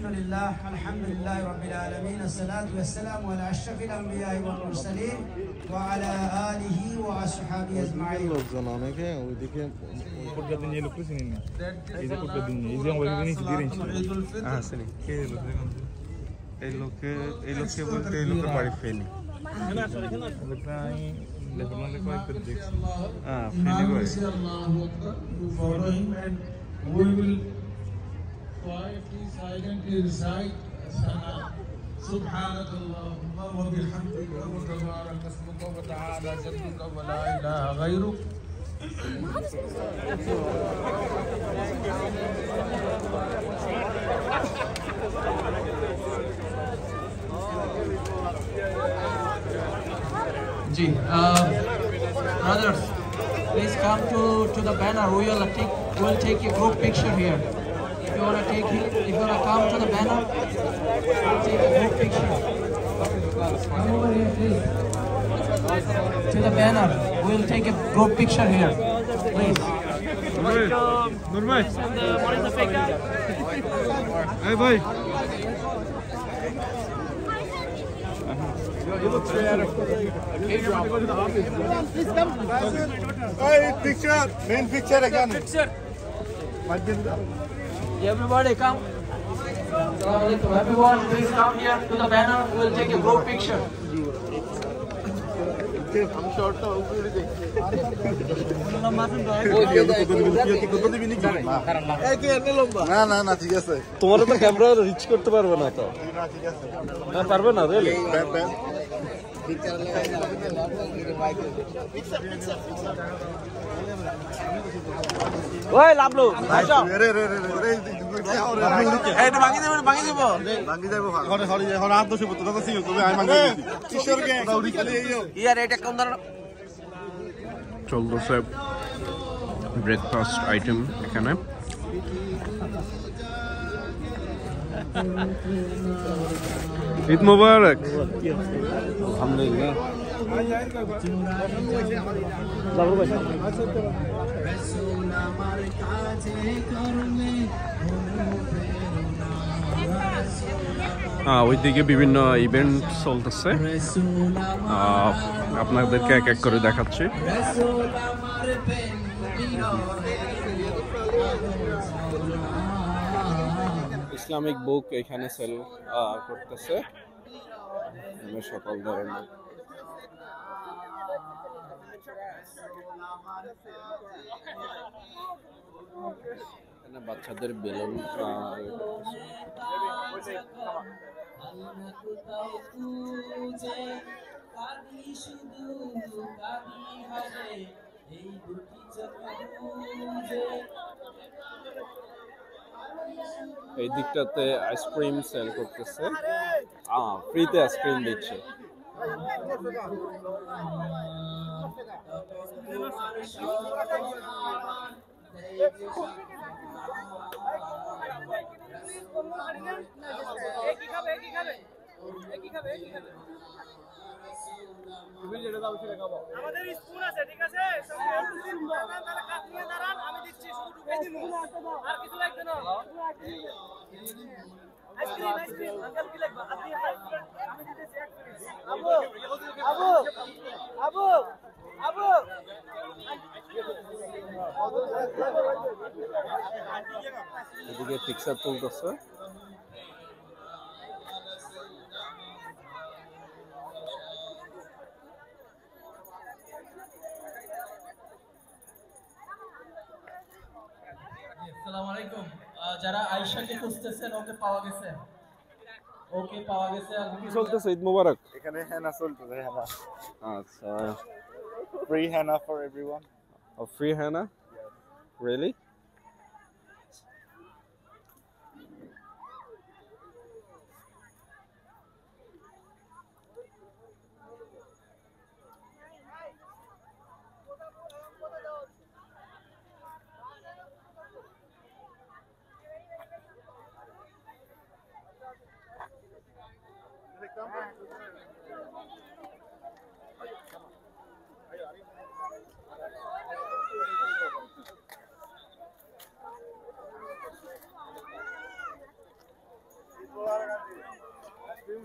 Alhamdulillah, alhamdulillah rabbil alamin, as-salatu was-salamu ala ashrafil anbiya'i wal mursalin wa ala alihi wa ashabihi ajma'in. লোকজন অনেকে ওইদিকে কোটগাদিন এই লোক চিনি না এই যে কোটগাদিন এই যে আমরা নিচে দিয়ে রেঞ্জ আসেনি কে এই লোকে বলতে এই লোকের বাড়ি ফেনি এখানে আসলে লোকটা আমি লেখনালে কয়েকবার দেখছি ফেনি বাড়ি We will quietly, silently recite Sana. سبحانك اللهم وبحمدك وتبارك اسمك وتعالى جدك ولا إله غيرك. Brothers, please come to the banner. We'll take a group picture here. If you wanna come to the banner, we'll take a group picture. Come over here, please. To the banner. We'll take a group picture here, please. Nurmay. Hey boy. Hey, picture, main picture again. Picture. Everybody come. Everyone, please come here to the banner. We'll take a group picture. I'm short of না ঠিক আছে তোমার তো camera rich করতে পারবে না তো ঠিক আছে না পারবে না রে ওই লাভলু চলতেছে ব্রেকফাস্ট আইটেম এখানে ঈদ মোবারক আলহামদুলিল্লাহ ওইদিকে বিভিন্ন ইভেন্ট চলতেছে আপনাদেরকে এক এক করে দেখাচ্ছি ইসলামিক বুক এখানে সেল করতেছে সকল ধরনের বাচ্চাদের বেলুন এই দিকটাতে আইসক্রিম সেল করতেছে ফ্রিতে আইসক্রিম দিচ্ছে আমাদের স্কুল আছে ঠিক আছে দাঁড়ান আমি দিচ্ছি শুধু ঢুকাই দিব আর কিছু লাগবে না আইসক্রিম আঙ্কেল কি লাগবে আপনি আমি দিতেছি আবু আবু আবু আবু এদিকে পিকচার তুলতেছে আসসালামু আলাইকুম যারা আয়েশাকে খুঁজতেছেন ওকে পাওয়া গেছে কি চলতেছে ঈদ মোবারক এখানে হেনা চলতেছে হেনা আচ্ছা ফ্রি হেনা ফর এভরিওয়ান ফ্রি হেনা রিয়েলি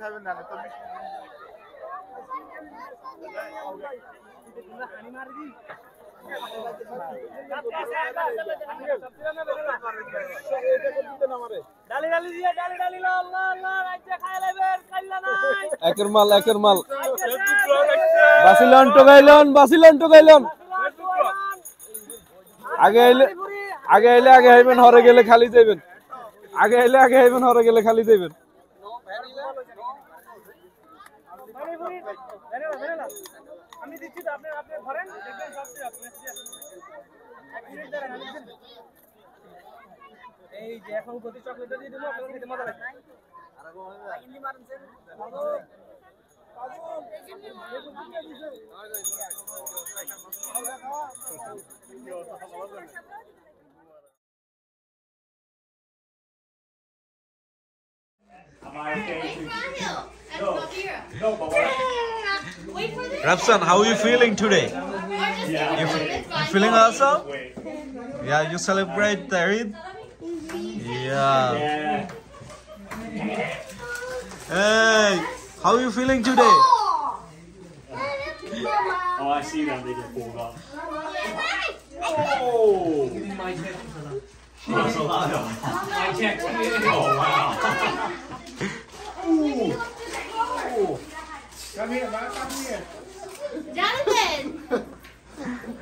খাবেন না তো একের মাল বাসিলন টোকাইলন আগে আইলে আগে হইবেন হরে গেলে খালি যাইবেন আগে হইবেন হরে গেলে খালি যাইবেন আমি দিচ্ছি তো আপনি ধরেন দেখবেন এই যে এখন প্রতি চকলেটটা দিয়ে দেবো আপনাদের খেতে মজা লাগবে Rapsan, how are you feeling today? You feeling awesome? Yeah, you celebrate the Eid? Yeah. Hey, how are you feeling today? Oh, I see them. They just pulled up. Oh! That's a lot of. Oh, wow. Come here, man, come here. Jonathan,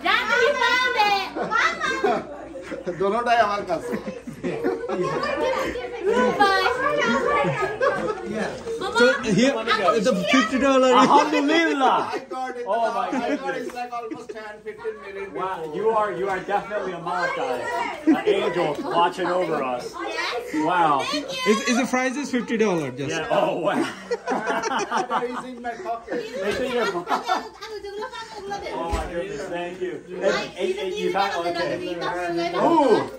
you found it. Mama. दोनोंটাই আমার কাছে So here, the $50. Alhamdulillah. I got it. Oh my I got goodness. it's like almost 10-15 minutes. Wow, you are definitely a malachi, an angel watching over us. Wow. Is the price is $50? Just. Yeah. Oh wow. It's in my pocket. They think you're. Oh my goodness, thank you. You got okay. Ooh,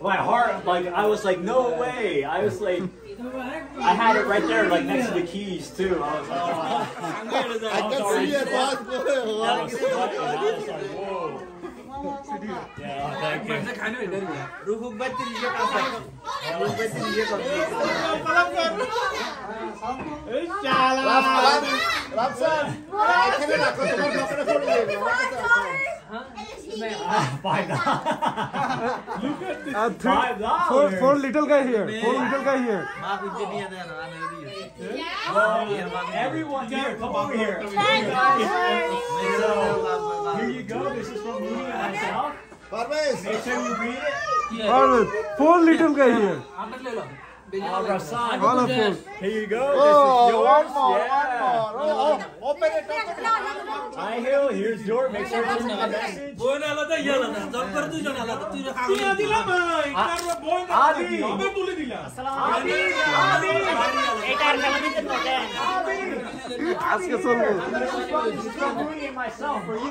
my heart, like I was like, no way. I was like, I had it right there, like next to the keys too. I was like, oh. I can see it. I was sweating. I was like, whoa. Yeah, thank you. Rafsan এখানে রাখো তোমার দোকানে phone দেবে আমার কাছে রাখো Four little guy here. Everyone here, come over here. So, here you go. This is from Mooney and myself. পারবেশ Make sure you read it. Four little guy here. Rasan. All of four. Here you go. Oh, This is yours. one more. Yeah. Open it. Hi, Hill. Here's your. Make sure you read the message. আজকে চলবো This is from Mooney and myself for you.